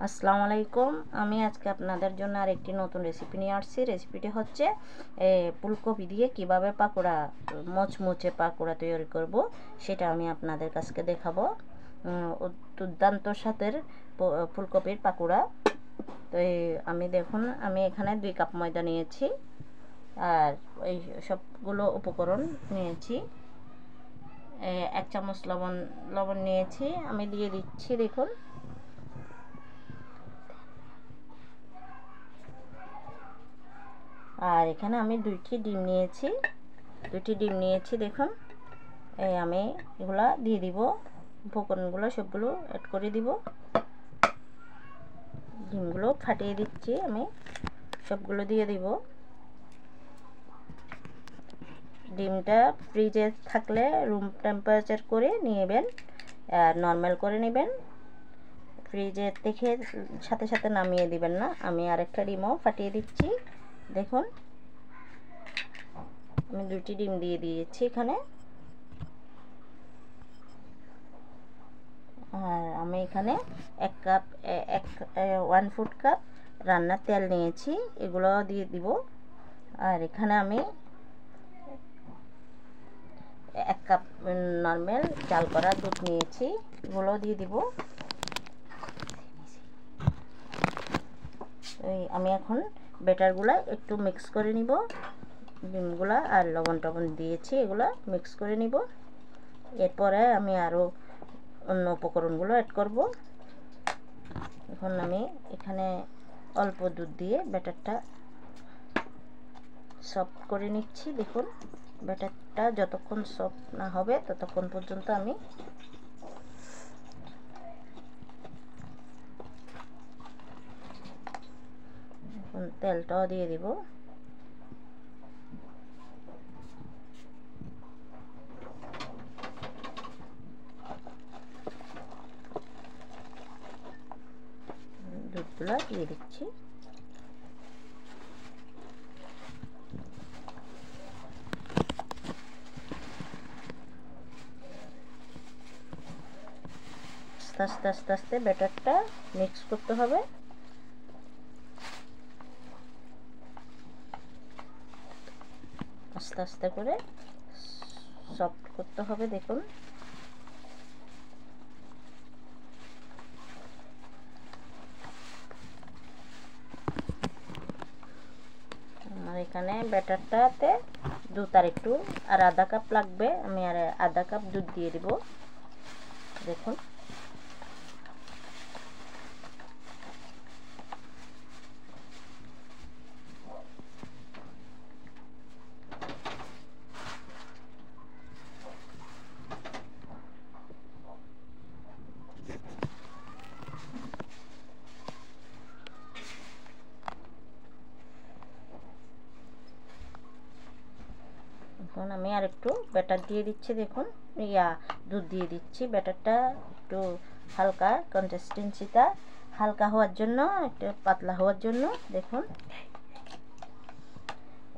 আসসালামু আলাইকুম। আমি আজকে আপনাদের জন্য আরেকটি নতুন রেসিপি নিয়ে আসছি। রেসিপিটি হচ্ছে ফুলকপি দিয়ে কিভাবে পাকোড়া, মুচমুচে পাকোড়া তৈরি করব, সেটা আমি আপনাদের কাছে দেখাবো। দুর্দান্ত স্বাদের ফুলকপির পাকোড়া। তো আমি এখানে 2 কাপ ময়দা নিয়েছি, আর এই সবগুলো উপকরণ নিয়েছি। 1 চামচ লবণ নিয়েছি, আমি দিয়ে দিচ্ছি। দেখুন, আর এখানে আমি 2টি ডিম নিয়েছি। দেখুন, আমি এগুলা দিয়ে দিব, উপকরণগুলো সবগুলো অ্যাড করে দিব। ডিমগুলো ফাটিয়ে দিচ্ছি, আমি সবগুলো দিয়ে দিব। ডিমটা ফ্রিজে থাকলে রুম টেম্পারেচার করে নেবেন, নর্মাল করে নেবেন। ফ্রিজে দেখে সাথে সাথে নামিয়ে দিবেন না। আমি আরেকটা ডিমও ফাটিয়ে দিচ্ছি। দেখুন, আমি 2টি ডিম দিয়ে দিয়েছি এখানে। আর আমি এখানে 1/4 কাপ রান্নার তেল নিয়েছি, এগুলো দিয়ে দিব। আর এখানে আমি 1 কাপ নর্মাল জাল করা দুধ নিয়েছি, এগুলো দিয়ে দিব। আমি এখন ব্যাটারগুলো একটু মিক্স করে নিব। ডিমগুলা আর লবণ টবণ দিয়েছি, এগুলো মিক্স করে নিব। এরপরে আমি আরও অন্য উপকরণগুলো অ্যাড করব। এখন আমি এখানে অল্প দুধ দিয়ে ব্যাটারটা সফট করে নিচ্ছি। দেখুন, ব্যাটারটা যতক্ষণ সফট না হবে ততক্ষণ পর্যন্ত আমি এখন তেলটাও দিয়ে দিব। দুধগুলো দিয়ে দিচ্ছি। আস্তে আস্তে ব্যাটারটা মিক্স করতে হবে। আস্তে আস্তে করে সফট করতে হবে। দেখুন, আমার এখানে ব্যাটারটাতে দুধ আর একটু আর আধা কাপ লাগবে, আমি আর আধা কাপ দুধ দিয়ে দিব। দেখুন, এখন আমি আর একটু ব্যাটার দিয়ে দিচ্ছি। দেখুন, দুধ দিয়ে দিচ্ছি। ব্যাটারটা একটু হালকা, কনসিস্টেন্সিটা হালকা হওয়ার জন্য, একটু পাতলা হওয়ার জন্য। দেখুন,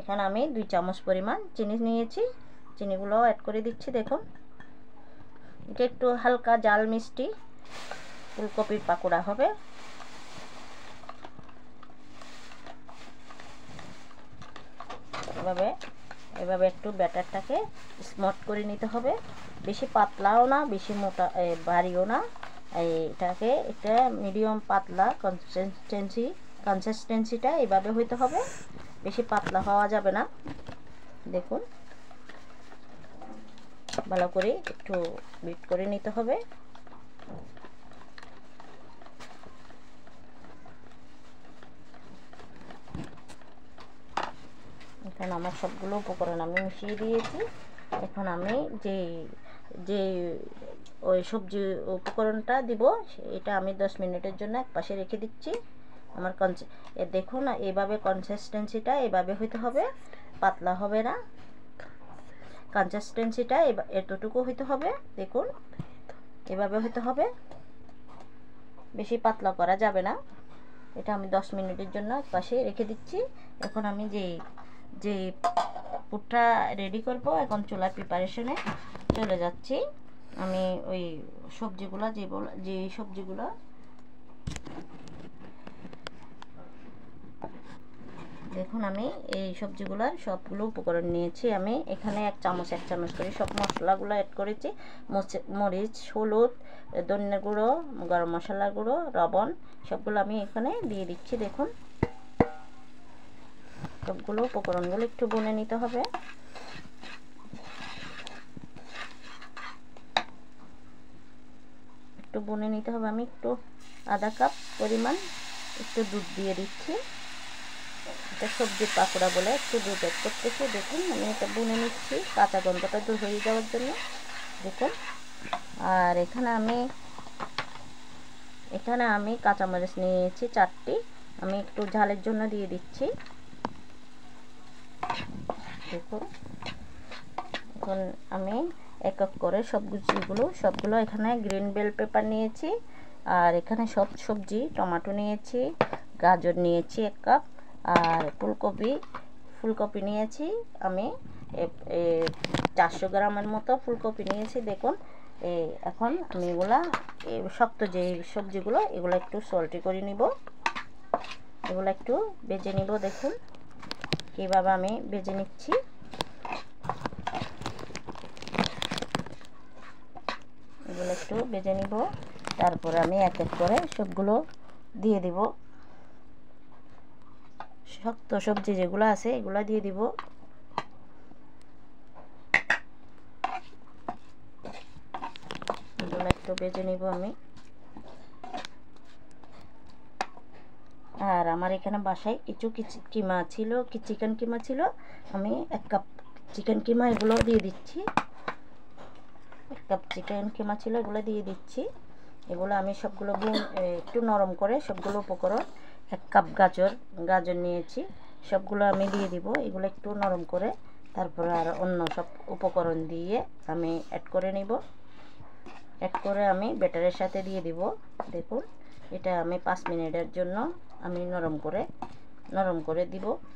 এখানে আমি 2 চামচ পরিমাণ চিনি নিয়েছি, চিনিগুলো অ্যাড করে দিচ্ছি। দেখুন, এটা একটু হালকা জাল মিষ্টি ফুলকপির পাকোড়া হবে। এভাবে একটু ব্যাটারটাকে স্মুথ করে নিতে হবে। বেশি পাতলাও না, বেশি মোটা ভারীও না। এটা মিডিয়াম পাতলা কনসিস্টেন্সিটা এভাবে হইতে হবে, বেশি পাতলা হওয়া যাবে না। দেখুন, ভালো করে একটু বিট করে নিতে হবে। এখন আমার সবগুলো উপকরণ আমি মিশিয়ে দিয়েছি। এখন আমি যে যে ওই সবজি উপকরণটা দিব, এটা আমি 10 মিনিটের জন্য একপাশে রেখে দিচ্ছি। আমার দেখুন, এইভাবে কনসিস্টেন্সিটা এভাবে হইতে হবে, পাতলা হবে না। কনসিস্টেন্সিটা এতটুকু হইতে হবে। দেখুন, এভাবে হইতে হবে, বেশি পাতলা করা যাবে না। এটা আমি 10 মিনিটের জন্য একপাশে রেখে দিচ্ছি। এখন আমি যে পুরটা রেডি করব, এখন চুলার প্রিপারেশনে চলে যাচ্ছি। আমি ওই সবজিগুলো যে সবজিগুলো দেখুন আমি এই সবজিগুলোর সবগুলো উপকরণ নিয়েছি। আমি এখানে এক চামচ করে সব মশলাগুলো অ্যাড করেছি। মরিচ, হলুদ, ধনিয়ার গুঁড়ো, গরম মশলার গুঁড়ো, লবণ সবগুলো আমি এখানে দিয়ে দিচ্ছি। দেখুন সবগুলো উপকরণগুলো একটু ভুনে নিতে হবে। আমি একটু আধা কাপ পরিমাণ একটু দুধ দিয়ে দিচ্ছি। এটা সবজির পাকোড়া বলে একটু দুধ অ্যাড করতেছি। দেখুন আমি এটা বুনে নিচ্ছি কাঁচা গন্ধটা দূর হয়ে যাওয়ার জন্য। দেখুন আর এখানে আমি কাঁচামরিচ নিয়েছি 4টি। আমি একটু ঝালের জন্য দিয়ে দিচ্ছি। দেখুন এখন আমি এক এক করে সবগুলো এখানে গ্রিন বেল পেপার নিয়েছি। আর এখানে সব সবজি টমেটো নিয়েছি, গাজর নিয়েছি 1 কাপ, আর ফুলকপি নিয়েছি আমি 400 গ্রামের মতো ফুলকপি নিয়েছি। দেখুন এখন আমি শক্ত যে সবজিগুলো এগুলো একটু সল্টি করে নিব, এগুলো একটু ভেজে নিব। দেখুন কীভাবে আমি ভেজে নিচ্ছি। এগুলো একটু ভেজে নিব, তারপরে আমি এক এক করে সবগুলো দিয়ে দিব। শক্ত সবজি যেগুলো আছে এগুলো দিয়ে দিব। এগুলো একটু ভেজে নিব আমি। আর আমার এখানে বাসায় কিছু চিকেন কিমা ছিল। আমি 1 কাপ চিকেন কিমা এগুলো দিয়ে দিচ্ছি। 1 কাপ চিকেন কিমা ছিল, এগুলো দিয়ে দিচ্ছি। এগুলো আমি সবগুলো একটু নরম করে সবগুলো উপকরণ 1 কাপ গাজর নিয়েছি, সবগুলো আমি দিয়ে দিব। এগুলো একটু নরম করে তারপরে আর অন্য সব উপকরণ দিয়ে আমি অ্যাড করে নিব। অ্যাড করে আমি ব্যাটারের সাথে দিয়ে দিব। দেখুন এটা আমি 5 মিনিটের জন্য আমি নরম করে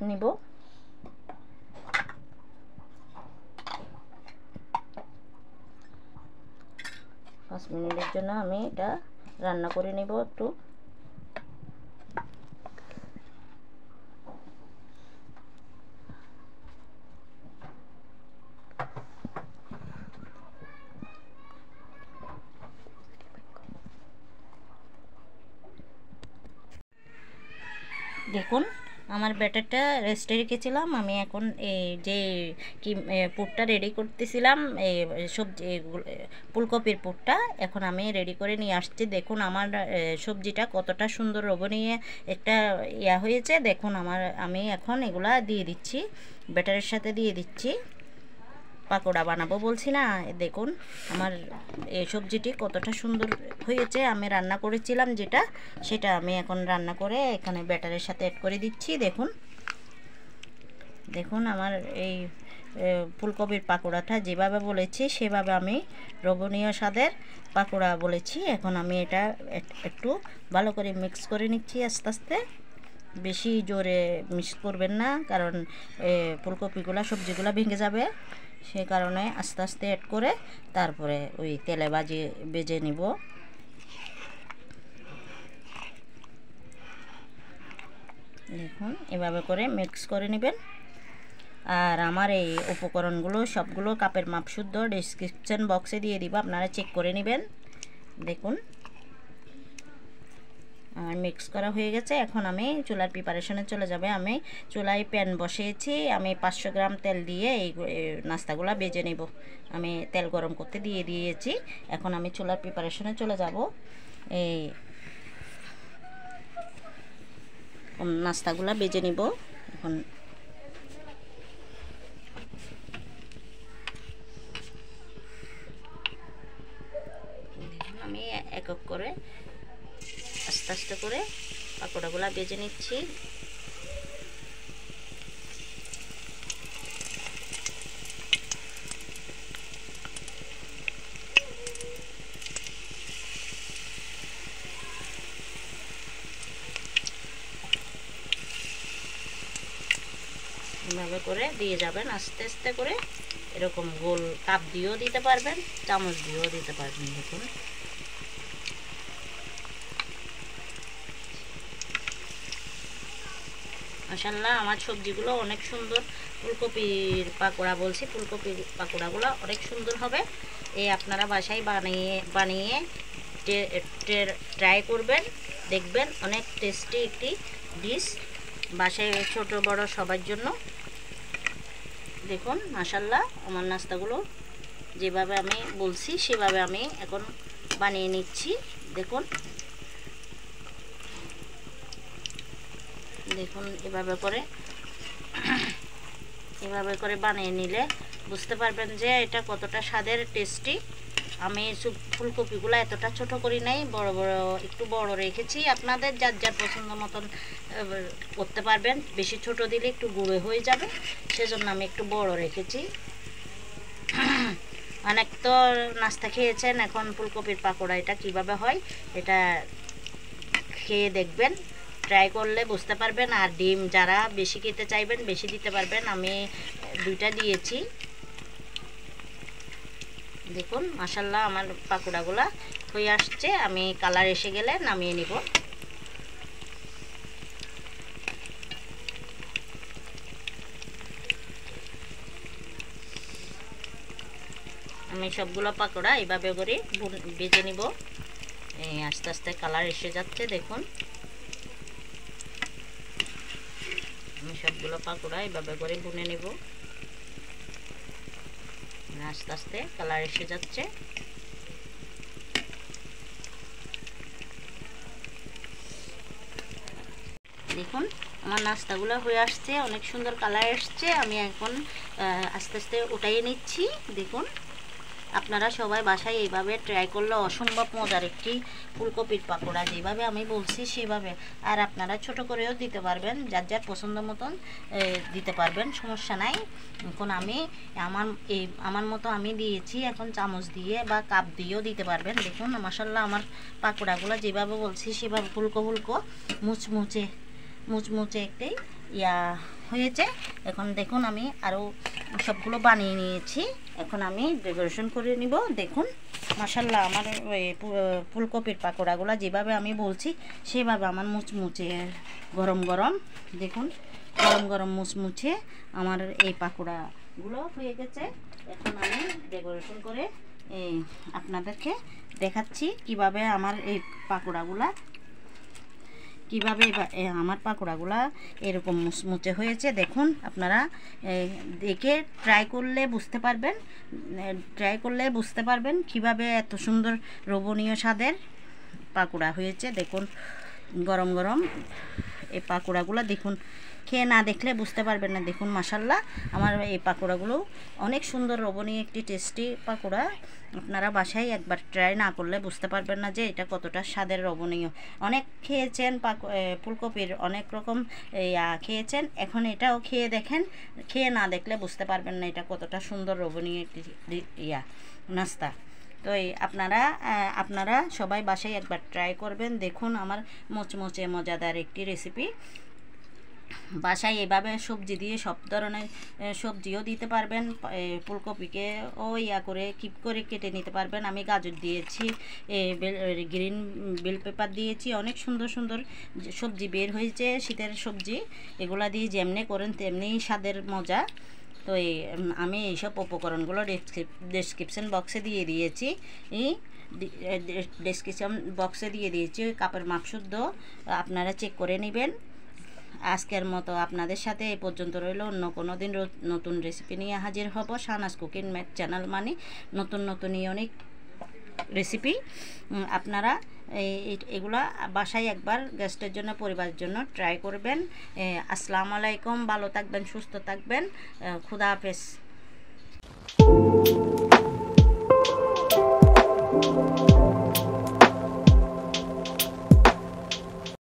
নিব। 5 মিনিটের জন্য আমি এটা রান্না করে নিব একটু। দেখুন আমার ব্যাটারটা রেস্টে রেখেছিলাম। আমি এখন এই যে পুরটা রেডি করতেছিলাম, এই সবজি ফুলকপির পুরটা এখন আমি রেডি করে নিয়ে আসছি। দেখুন আমার সবজিটা কতটা সুন্দর রবনীয় একটা হয়েছে। দেখুন আমি এখন এগুলা দিয়ে দিচ্ছি, ব্যাটারের সাথে দিয়ে দিচ্ছি। পাকোড়া বানাবো বলছি না, দেখুন আমার এই সবজিটি কতটা সুন্দর হয়েছে। আমি রান্না করেছিলাম সেটা আমি এখন রান্না করে এখানে ব্যাটারের সাথে অ্যাড করে দিচ্ছি। দেখুন আমার এই ফুলকপির পাকোড়াটা যেভাবে বলেছি সেভাবে আমি লোভনীয় স্বাদের পাকোড়া বলেছি। এখন আমি এটা একটু ভালো করে মিক্স করে নিচ্ছি আস্তে আস্তে। বেশি জোরে মিক্স করবেন না, কারণ সবজিগুলো ভেঙে যাবে। সে কারণে আস্তে আস্তে অ্যাড করে তারপরে ওই তেলে ভেজে নিব। দেখুন এভাবে করে মিক্স করে নেবেন। আর আমার এই উপকরণগুলো সবগুলো কাপের মাপ শুদ্ধ ডেসক্রিপশন বক্সে দিয়ে দিব, আপনারা চেক করে নেবেন। দেখুন আমার মিক্স করা হয়ে গেছে। এখন আমি চুলার প্রিপারেশনে চলে যাবে। আমি চুলায় প্যান বসিয়েছি, আমি 500 গ্রাম তেল দিয়ে এই নাস্তাগুলো ভেজে নেব। আমি তেল গরম করতে দিয়ে দিয়েছি। এখন আমি চুলার প্রিপারেশনে চলে যাব। এই নাস্তাগুলো ভেজে নিব। এখন আমি এক এক করে আস্তে আস্তে করে পাকোড়াগুলো ভেজে নিচ্ছি। এভাবে করে দিয়ে যাবেন আস্তে আস্তে করে। এরকম গোল কাপ দিয়েও দিতে পারবেন, চামচ দিয়েও দিতে পারবেন। দেখুন মাশাআল্লাহ আমার সবজিগুলো অনেক সুন্দর। ফুলকপির পাকোড়া বলছি, ফুলকপির পাকোড়াগুলো অনেক সুন্দর হবে। এই আপনারা বাসায় বানিয়ে ট্রাই করবেন, দেখবেন অনেক টেস্টি একটি ডিশ, বাসায় ছোট বড় সবার জন্য। দেখুন মাশাআল্লাহ আমার নাস্তাগুলো যেভাবে আমি বলছি সেভাবে আমি এখন বানিয়ে নিচ্ছি। দেখুন দেখুন এভাবে করে বানিয়ে নিলে বুঝতে পারবেন যে এটা কতটা স্বাদের, টেস্টি। আমি ফুলকপিগুলো এতটা ছোট করি নাই, একটু বড় রেখেছি। আপনাদের যার যার পছন্দ মতন করতে পারবেন, বেশি ছোট দিলে একটু গুঁড়ো হয়ে যাবে, সেজন্য আমি একটু বড় রেখেছি। অনেক তো নাস্তা খেয়েছেন, এখন ফুলকপির পাকোড়া এটা কিভাবে হয় এটা খেয়ে দেখবেন, ট্রাই করলে বুঝতে পারবেন। আর ডিম যারা বেশি খেতে চাইবেন বেশি দিতে পারবেন, আমি 2টা দিয়েছি। দেখুন মাশাআল্লাহ আমার পাকোড়াগুলা হয়ে আসছে, আমি কালার এসে গেলে নামিয়ে নিব। আমি সবগুলো পাকোড়া এইভাবে করে ভেজে নিব। এই আস্তে আস্তে কালার এসে যাচ্ছে, দেখুন আমি সবগুলো পাকোড়া এইভাবে করে ভুনে নিব। আস্তে আস্তে কালার এসে যাচ্ছে। দেখুন আমার নাস্তাগুলো হয়ে আসছে, অনেক সুন্দর কালার এসছে। আমি এখন আস্তে আস্তে উঠাইয়ে নিচ্ছি। দেখুন আপনারা সবাই বাসায় এইভাবে ট্রাই করলে অসম্ভব মজার একটি ফুলকপির পাকোড়া, যেভাবে আমি বলছি সেভাবে। আর আপনারা ছোট করেও দিতে পারবেন, যার যার পছন্দ মতন দিতে পারবেন, সমস্যা নাই। এখন আমি আমার মতো আমি দিয়েছি, এখন চামচ দিয়ে বা কাপ দিয়েও দিতে পারবেন। দেখুন মাশাআল্লাহ আমার পাকোড়াগুলো যেভাবে বলছি সেভাবে ফুলকো মুচমুচে একটি হয়েছে। এখন দেখুন আমি আরও সবগুলো বানিয়ে নিয়েছি, এখন আমি ডেকোরেশন করে নিব। দেখুন মাশাআল্লাহ আমার ফুলকপির পাকোড়াগুলো যেভাবে আমি বলছি সেভাবে আমার মুচমুচে গরম গরম, দেখুন গরম গরম মুচমুচে আমার এই পাকোড়াগুলো হয়ে গেছে। এখন আমি ডেকোরেশন করে আপনাদেরকে দেখাচ্ছি কিভাবে আমার এই পাকোড়াগুলা আমার পাকোড়াগুলা এরকম মুচমুচে হয়েছে। দেখুন আপনারা দেখে ট্রাই করলে বুঝতে পারবেন কিভাবে এত সুন্দর লোভনীয় স্বাদের পাকোড়া হয়েছে। দেখুন গরম গরম এই পাকোড়াগুলো দেখুন, খেয়ে না দেখলে বুঝতে পারবেন না। দেখুন মাশাআল্লাহ আমার এই পাকোড়াগুলো অনেক সুন্দর লোভনীয় একটি টেস্টি পাকোড়া। আপনারা বাসায় একবার ট্রাই না করলে বুঝতে পারবেন না যে এটা কতটা স্বাদের লোভনীয়। অনেক খেয়েছেন ফুলকপির অনেক রকম খেয়েছেন, এখন এটাও খেয়ে দেখেন, খেয়ে না দেখলে বুঝতে পারবেন না এটা কতটা সুন্দর লোভনীয় একটি নাস্তা। তো আপনারা সবাই বাসায় একবার ট্রাই করবেন। দেখুন আমার মুচমুচে মজাদার একটি রেসিপি। বাসায় এভাবে সবজি দিয়ে সব ধরনের সবজিও দিতে পারবেন, ফুলকপিকে করে কিপ করে কেটে নিতে পারবেন। আমি গাজর দিয়েছি, গ্রিন বেল পেপার দিয়েছি, অনেক সুন্দর সুন্দর সবজি বের হয়েছে, শীতের সবজি। এগুলা দিয়ে যেমনি করেন তেমনি স্বাদের মজা। তো আমি এইসব উপকরণগুলো ডেসক্রিপশন বক্সে দিয়ে দিয়েছি, ওই কাপের মাপ শুদ্ধ আপনারা চেক করে নেবেন। আজকের মতো আপনাদের সাথে এই পর্যন্ত রইল, অন্য কোনো দিন নতুন রেসিপি নিয়ে হাজির হব। শাহনাজ কুকিং ম্যাথ চ্যানেল মানে নতুন ইউনিক রেসিপি। আপনারা এগুলা বাসায় একবার গেস্টের জন্য, পরিবারের জন্য ট্রাই করবেন। আসসালামু আলাইকুম, ভালো থাকবেন, সুস্থ থাকবেন, খুদা হাফেজ।